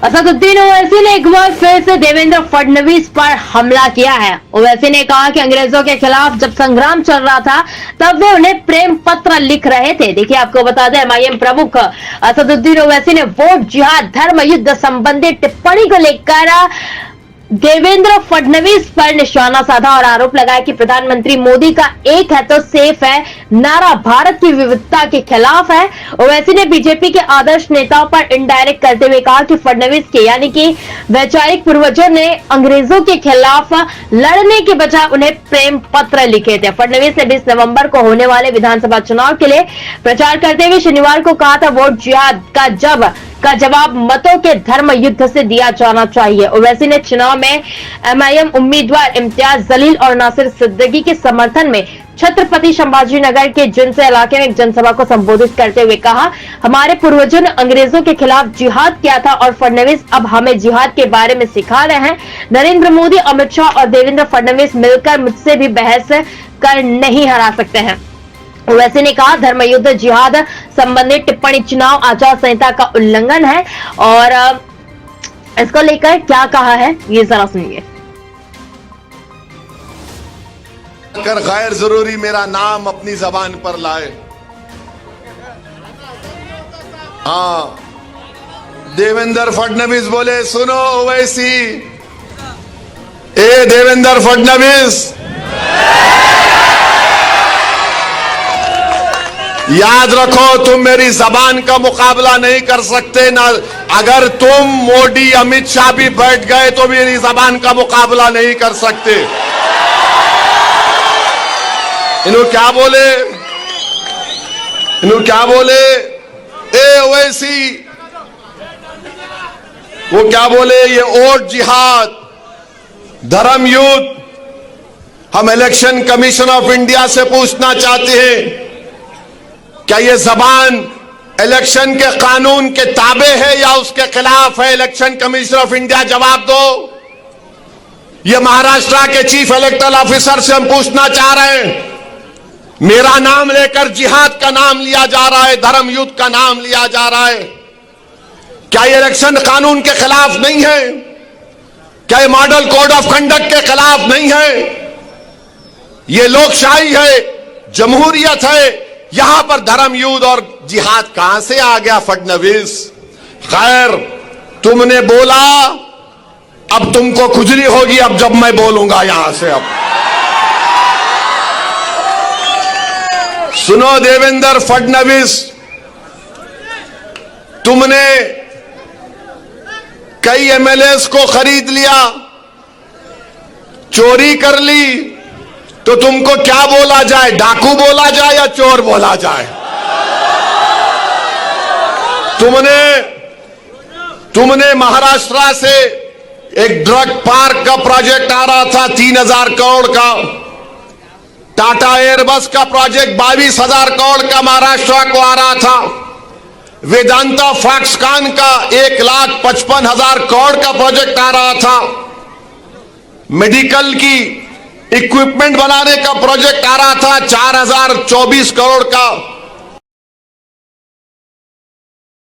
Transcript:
असदुद्दीन ओवैसी ने एक बार फिर से देवेंद्र फडणवीस पर हमला किया है। ओवैसी ने कहा कि अंग्रेजों के खिलाफ जब संग्राम चल रहा था तब वे उन्हें प्रेम पत्र लिख रहे थे। देखिए, आपको बता दें, एमआईएम प्रमुख असदुद्दीन ओवैसी ने वोट, जिहाद, धर्म युद्ध संबंधी टिप्पणी को लेकर देवेंद्र फडणवीस पर निशाना साधा और आरोप लगाया कि प्रधानमंत्री मोदी का एक है तो सेफ है नारा भारत की विविधता के खिलाफ है। ओवैसी ने बीजेपी के आदर्श नेताओं पर इनडायरेक्ट करते हुए कहा कि फडणवीस के यानी कि वैचारिक पूर्वजों ने अंग्रेजों के खिलाफ लड़ने के बजाय उन्हें प्रेम पत्र लिखे थे। फडणवीस ने 20 नवंबर को होने वाले विधानसभा चुनाव के लिए प्रचार करते हुए शनिवार को कहा था, वोट जिहाद का जवाब मतों के धर्म युद्ध से दिया जाना चाहिए। ओवैसी ने चुनाव में एमआईएम उम्मीदवार इम्तियाज जलील और नासिर सिद्दीकी के समर्थन में छत्रपति संभाजी नगर के जिनसे इलाके में एक जनसभा को संबोधित करते हुए कहा, हमारे पूर्वजों ने अंग्रेजों के खिलाफ जिहाद किया था और फडणवीस अब हमें जिहाद के बारे में सिखा रहे हैं। नरेंद्र मोदी, अमित शाह और देवेंद्र फडणवीस मिलकर मुझसे भी बहस कर नहीं हरा सकते हैं। ओवैसी ने कहा, धर्मयुद्ध जिहाद संबंधी टिप्पणी चुनाव आचार संहिता का उल्लंघन है और इसको लेकर क्या कहा है ये जरा सुनिए। कर गैर जरूरी मेरा नाम अपनी जबान पर लाए। हाँ, देवेंद्र फडणवीस बोले, सुनो ओवैसी, ए देवेंद्र फडणवीस, याद रखो, तुम मेरी जबान का मुकाबला नहीं कर सकते ना। अगर तुम, मोदी, अमित शाह भी बैठ गए तो मेरी जबान का मुकाबला नहीं कर सकते। इन्हों क्या बोले, ए ओवैसी, वो क्या बोले, ये वोट जिहाद, धर्म युद्ध। हम इलेक्शन कमीशन ऑफ इंडिया से पूछना चाहते हैं, क्या ये जबान इलेक्शन के कानून के ताबे है या उसके खिलाफ है? इलेक्शन कमीशन ऑफ इंडिया जवाब दो। ये महाराष्ट्र के चीफ इलेक्टोरल ऑफिसर से हम पूछना चाह रहे हैं, मेरा नाम लेकर जिहाद का नाम लिया जा रहा है, धर्म युद्ध का नाम लिया जा रहा है, क्या ये इलेक्शन कानून के खिलाफ नहीं है? क्या ये मॉडल कोड ऑफ कंडक्ट के खिलाफ नहीं है? ये लोकशाही है, जमहूरियत है, यहां पर धर्म युद्ध और जिहाद कहां से आ गया फडणवीस? खैर, तुमने बोला, अब तुमको खुजली होगी अब जब मैं बोलूंगा यहां से। अब सुनो देवेंद्र फडणवीस, तुमने कई एमएलएस को खरीद लिया, चोरी कर ली, तो तुमको क्या बोला जाए? डाकू बोला जाए या चोर बोला जाए? तुमने महाराष्ट्र से एक ड्रग पार्क का प्रोजेक्ट आ रहा था 3000 करोड़ का, टाटा एयरबस का प्रोजेक्ट 22,000 करोड़ का महाराष्ट्र को आ रहा था, वेदांता फॉक्सकॉन का 1,55,000 करोड़ का प्रोजेक्ट आ रहा था, मेडिकल की इक्विपमेंट बनाने का प्रोजेक्ट आ रहा था 4,024 करोड़ का,